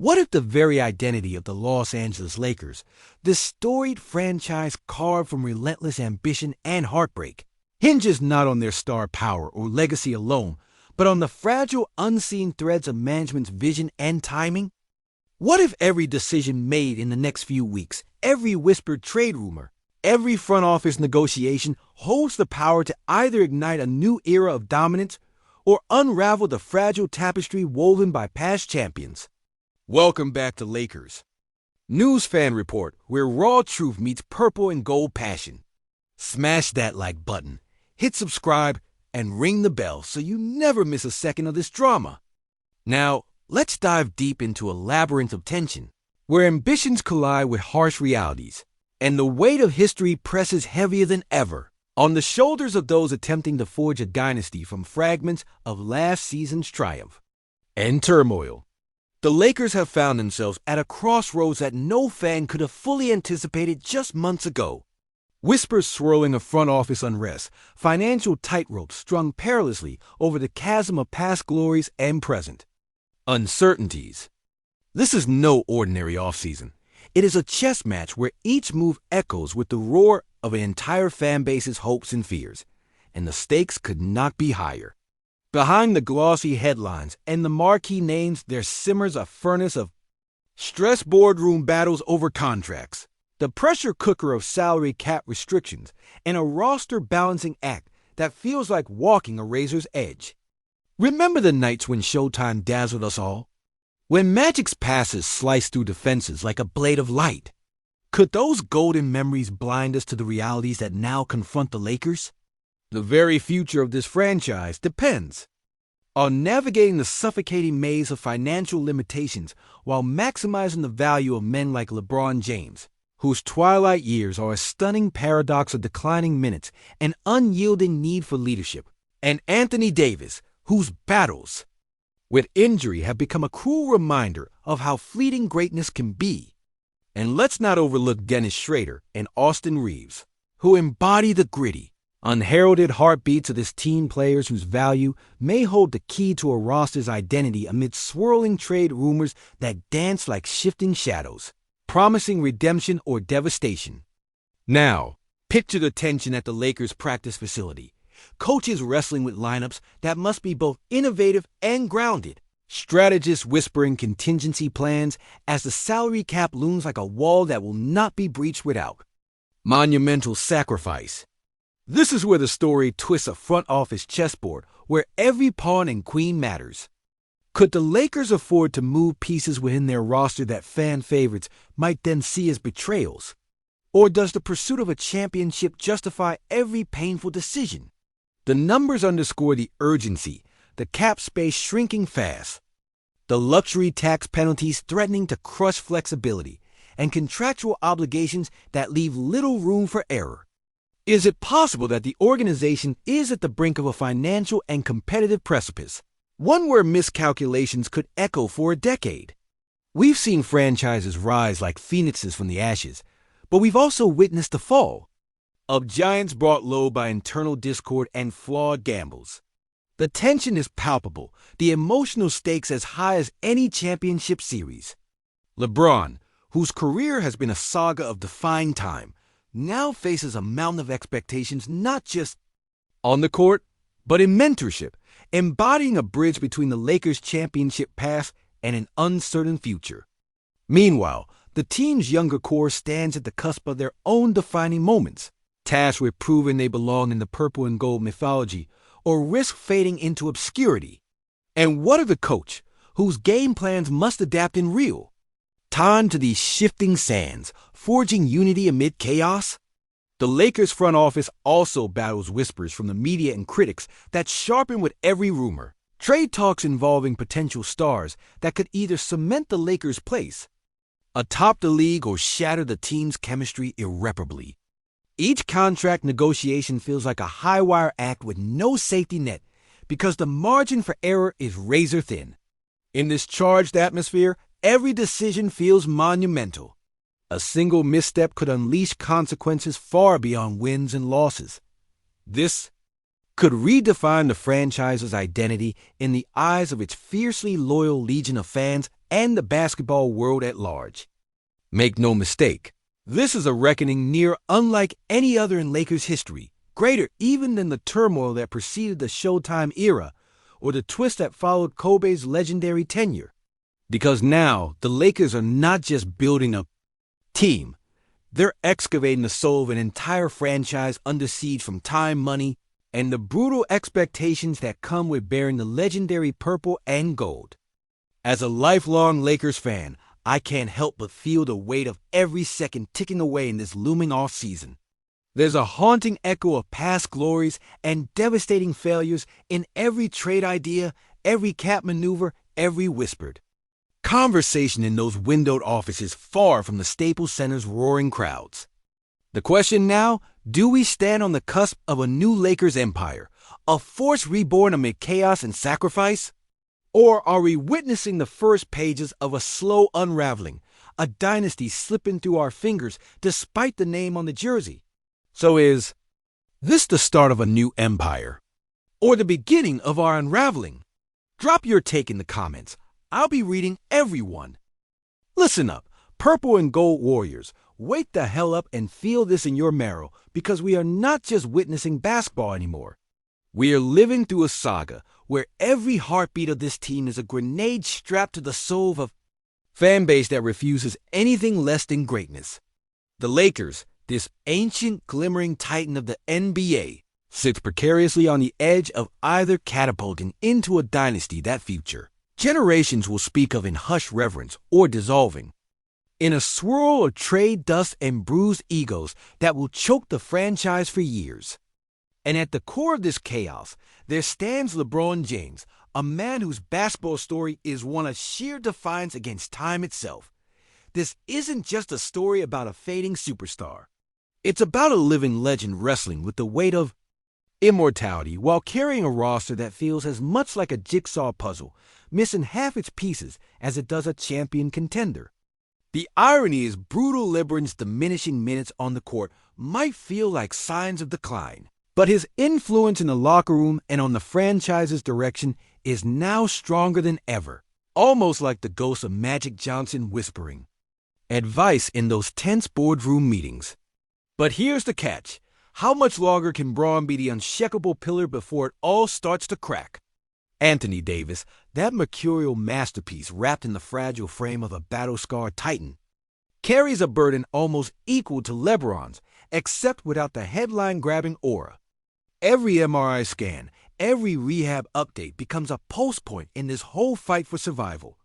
What if the very identity of the Los Angeles Lakers, this storied franchise carved from relentless ambition and heartbreak, hinges not on their star power or legacy alone, but on the fragile, unseen threads of management's vision and timing? What if every decision made in the next few weeks, every whispered trade rumor, every front office negotiation holds the power to either ignite a new era of dominance or unravel the fragile tapestry woven by past champions? Welcome back to Lakers News Fan Report, where raw truth meets purple and gold passion. Smash that like button, hit subscribe, and ring the bell so you never miss a second of this drama. Now, let's dive deep into a labyrinth of tension, where ambitions collide with harsh realities, and the weight of history presses heavier than ever on the shoulders of those attempting to forge a dynasty from fragments of last season's triumph and turmoil. The Lakers have found themselves at a crossroads that no fan could have fully anticipated just months ago. Whispers swirling of front office unrest, financial tightrope strung perilously over the chasm of past glories and present uncertainties. This is no ordinary offseason. It is a chess match where each move echoes with the roar of an entire fan base's hopes and fears, and the stakes could not be higher. Behind the glossy headlines and the marquee names, there simmers a furnace of stress boardroom battles over contracts, the pressure cooker of salary cap restrictions, and a roster balancing act that feels like walking a razor's edge. Remember the nights when Showtime dazzled us all? When Magic's passes sliced through defenses like a blade of light? Could those golden memories blind us to the realities that now confront the Lakers? The very future of this franchise depends on navigating the suffocating maze of financial limitations while maximizing the value of men like LeBron James, whose twilight years are a stunning paradox of declining minutes and unyielding need for leadership, and Anthony Davis, whose battles with injury have become a cruel reminder of how fleeting greatness can be. And let's not overlook Dennis Schrader and Austin Reeves, who embody the gritty, unheralded heartbeats of this team, players whose value may hold the key to a roster's identity amid swirling trade rumors that dance like shifting shadows, promising redemption or devastation. Now, picture the tension at the Lakers' practice facility. Coaches wrestling with lineups that must be both innovative and grounded. Strategists whispering contingency plans as the salary cap looms like a wall that will not be breached without monumental sacrifice. This is where the story twists a front office chessboard, where every pawn and queen matters. Could the Lakers afford to move pieces within their roster that fan favorites might then see as betrayals? Or does the pursuit of a championship justify every painful decision? The numbers underscore the urgency, the cap space shrinking fast, the luxury tax penalties threatening to crush flexibility, and contractual obligations that leave little room for error. Is it possible that the organization is at the brink of a financial and competitive precipice, one where miscalculations could echo for a decade? We've seen franchises rise like phoenixes from the ashes, but we've also witnessed the fall of giants brought low by internal discord and flawed gambles. The tension is palpable, the emotional stakes as high as any championship series. LeBron, whose career has been a saga of defying time, now faces a mountain of expectations not just on the court, but in mentorship, embodying a bridge between the Lakers' championship past and an uncertain future. Meanwhile, the team's younger core stands at the cusp of their own defining moments, tasked with proving they belong in the purple and gold mythology or risk fading into obscurity. And what of the coach, whose game plans must adapt in real time to these shifting sands, forging unity amid chaos? The Lakers front office also battles whispers from the media and critics that sharpen with every rumor. Trade talks involving potential stars that could either cement the Lakers' place atop the league or shatter the team's chemistry irreparably. Each contract negotiation feels like a high-wire act with no safety net because the margin for error is razor thin. In this charged atmosphere, every decision feels monumental. A single misstep could unleash consequences far beyond wins and losses. This could redefine the franchise's identity in the eyes of its fiercely loyal legion of fans and the basketball world at large. Make no mistake, this is a reckoning near unlike any other in Lakers history, greater even than the turmoil that preceded the Showtime era or the twist that followed Kobe's legendary tenure. Because now, the Lakers are not just building a team, they're excavating the soul of an entire franchise under siege from time, money, and the brutal expectations that come with bearing the legendary purple and gold. As a lifelong Lakers fan, I can't help but feel the weight of every second ticking away in this looming off-season. There's a haunting echo of past glories and devastating failures in every trade idea, every cap maneuver, every whispered conversation in those windowed offices far from the Staples Center's roaring crowds. The question now, do we stand on the cusp of a new Lakers empire, a force reborn amid chaos and sacrifice? Or are we witnessing the first pages of a slow unraveling, a dynasty slipping through our fingers despite the name on the jersey? So is this the start of a new empire? Or the beginning of our unraveling? Drop your take in the comments. I'll be reading every one. Listen up, purple and gold warriors. Wake the hell up and feel this in your marrow, because we are not just witnessing basketball anymore. We are living through a saga where every heartbeat of this team is a grenade strapped to the soul of a fan base that refuses anything less than greatness. The Lakers, this ancient glimmering titan of the NBA, sits precariously on the edge of either catapulting into a dynasty that future generations will speak of in hushed reverence or dissolving in a swirl of trade dust and bruised egos that will choke the franchise for years. And at the core of this chaos, there stands LeBron James, a man whose basketball story is one of sheer defiance against time itself. This isn't just a story about a fading superstar. It's about a living legend wrestling with the weight of immortality while carrying a roster that feels as much like a jigsaw puzzle, missing half its pieces as it does a champion contender. The irony is brutal LeBron's diminishing minutes on the court might feel like signs of decline, but his influence in the locker room and on the franchise's direction is now stronger than ever, almost like the ghost of Magic Johnson whispering advice in those tense boardroom meetings. But here's the catch. How much longer can Braun be the unshakable pillar before it all starts to crack? Anthony Davis, that mercurial masterpiece wrapped in the fragile frame of a battle-scarred titan, carries a burden almost equal to LeBron's, except without the headline-grabbing aura. Every MRI scan, every rehab update becomes a pulse point in this whole fight for survival.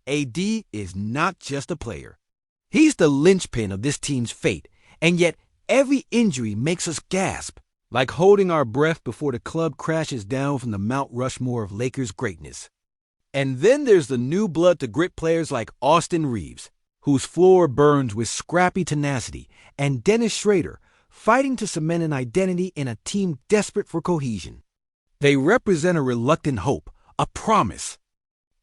AD is not just a player. He's the linchpin of this team's fate, and yet every injury makes us gasp, like holding our breath before the club crashes down from the Mount Rushmore of Lakers greatness. And then there's the new blood to grit players like Austin Reeves, whose floor burns with scrappy tenacity, and Dennis Schrader, fighting to cement an identity in a team desperate for cohesion. They represent a reluctant hope, a promise,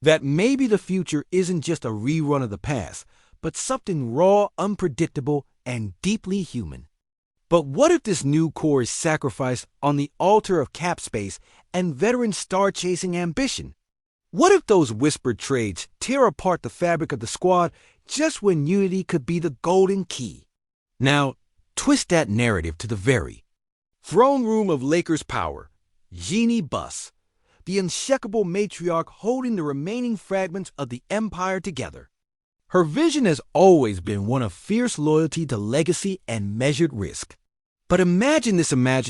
that maybe the future isn't just a rerun of the past, but something raw, unpredictable, and deeply human. But what if this new core is sacrificed on the altar of cap space and veteran star-chasing ambition? What if those whispered trades tear apart the fabric of the squad just when unity could be the golden key? Now, twist that narrative to the very throne room of Lakers power. Jeannie Buss, the unshakable matriarch holding the remaining fragments of the empire together. Her vision has always been one of fierce loyalty to legacy and measured risk. But imagine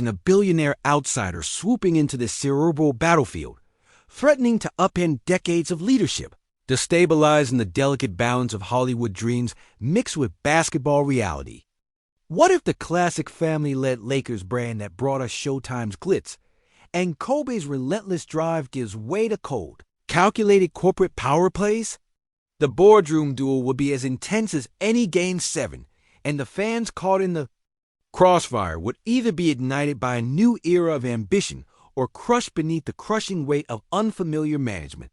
a billionaire outsider swooping into this cerebral battlefield, threatening to upend decades of leadership, destabilizing the delicate balance of Hollywood dreams mixed with basketball reality. What if the classic family-led Lakers brand that brought us Showtime's glitz and Kobe's relentless drive gives way to cold, calculated corporate power plays? The boardroom duel would be as intense as any Game 7, and the fans caught in the crossfire would either be ignited by a new era of ambition or crushed beneath the crushing weight of unfamiliar management.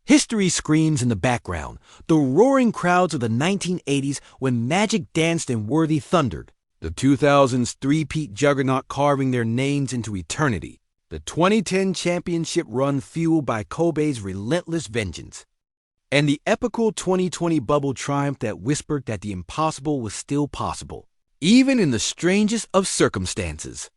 History screams in the background, the roaring crowds of the 1980s when Magic danced and Worthy thundered, the 2000s three-peat juggernaut carving their names into eternity, the 2010 championship run fueled by Kobe's relentless vengeance. and the epical 2020 bubble triumph that whispered that the impossible was still possible, even in the strangest of circumstances.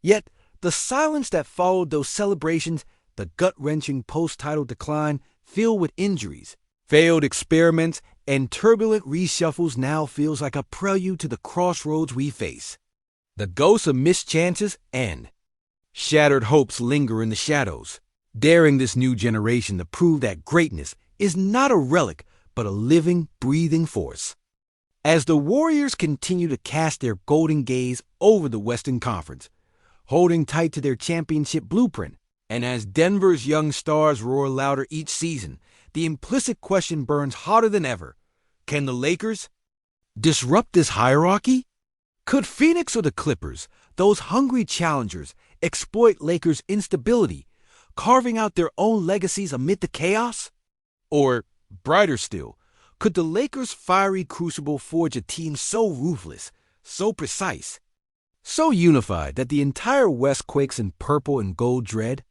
Yet, the silence that followed those celebrations, the gut-wrenching post-title decline filled with injuries, failed experiments, and turbulent reshuffles now feels like a prelude to the crossroads we face. The ghosts of missed chances and shattered hopes linger in the shadows, daring this new generation to prove that greatness is not a relic but a living, breathing force. As the Warriors continue to cast their golden gaze over the Western Conference, holding tight to their championship blueprint, and as Denver's young stars roar louder each season, the implicit question burns hotter than ever. Can the Lakers disrupt this hierarchy? Could Phoenix or the Clippers, those hungry challengers, exploit Lakers' instability, carving out their own legacies amid the chaos? Or, brighter still, could the Lakers' fiery crucible forge a team so ruthless, so precise, so unified that the entire West quakes in purple and gold dread?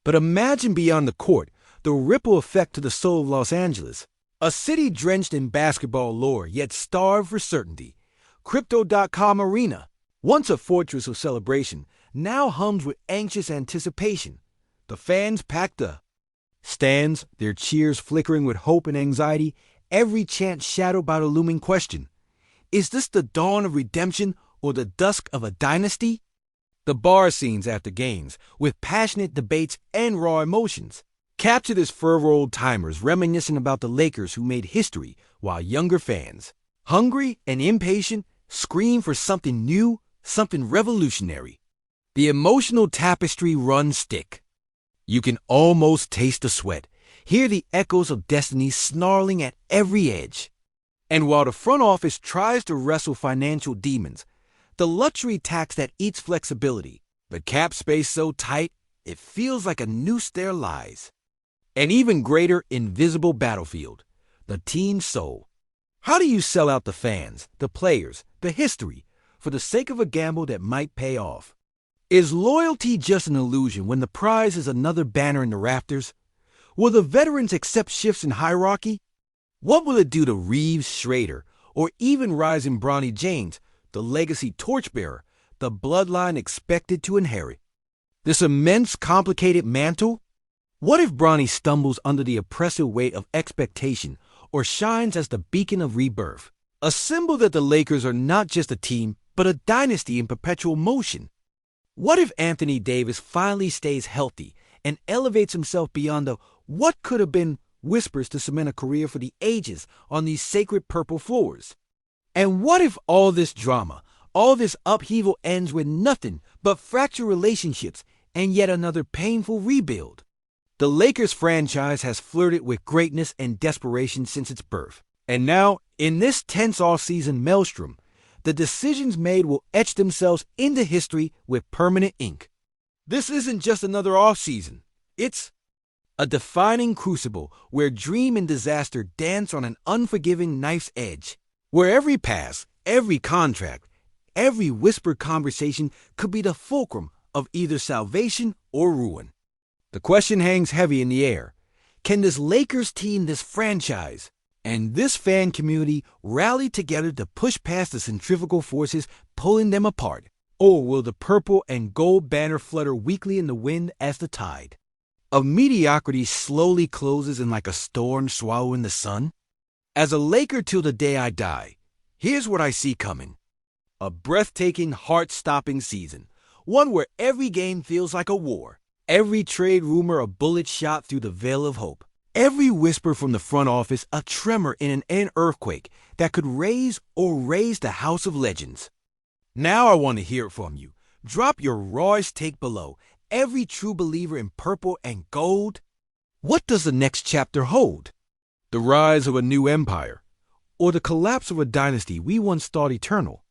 But imagine beyond the court the ripple effect to the soul of Los Angeles, a city drenched in basketball lore yet starved for certainty. Crypto.com Arena, once a fortress of celebration, now hums with anxious anticipation. The fans packed the stands, their cheers flickering with hope and anxiety, every chant shadowed by the looming question: is this the dawn of redemption or the dusk of a dynasty? The bar scenes after games, with passionate debates and raw emotions, captured as fervor old-timers reminiscing about the Lakers who made history, while younger fans, hungry and impatient, scream for something new, something revolutionary. The emotional tapestry runs thick. You can almost taste the sweat, hear the echoes of destiny snarling at every edge. And while the front office tries to wrestle financial demons, the luxury tax that eats flexibility, the cap space so tight, it feels like a noose there lies. An even greater invisible battlefield, the team's soul. How do you sell out the fans, the players, the history, for the sake of a gamble that might pay off? Is loyalty just an illusion when the prize is another banner in the rafters? Will the veterans accept shifts in hierarchy? What will it do to Reeves, Schrader, or even rising Bronny James, the legacy torchbearer, the bloodline expected to inherit this immense, complicated mantle? What if Bronny stumbles under the oppressive weight of expectation or shines as the beacon of rebirth, a symbol that the Lakers are not just a team, but a dynasty in perpetual motion? What if Anthony Davis finally stays healthy and elevates himself beyond the what could have been whispers to cement a career for the ages on these sacred purple floors? And what if all this drama, all this upheaval ends with nothing but fractured relationships and yet another painful rebuild? The Lakers franchise has flirted with greatness and desperation since its birth. And now, in this tense off-season maelstrom, the decisions made will etch themselves into history with permanent ink. This isn't just another off-season. It's a defining crucible where dream and disaster dance on an unforgiving knife's edge, where every pass, every contract, every whispered conversation could be the fulcrum of either salvation or ruin. The question hangs heavy in the air. Can this Lakers team, this franchise, and this fan community rally together to push past the centrifugal forces pulling them apart? Or will the purple and gold banner flutter weakly in the wind as the tide of mediocrity slowly closes in like a storm swallowing the sun? As a Laker till the day I die, here's what I see coming. A breathtaking, heart-stopping season, one where every game feels like a war. Every trade rumor a bullet shot through the veil of hope. Every whisper from the front office a tremor in an earthquake that could raise the house of legends. Now I want to hear it from you. Drop your rawest take below. Every true believer in purple and gold. What does the next chapter hold? The rise of a new empire, or the collapse of a dynasty we once thought eternal?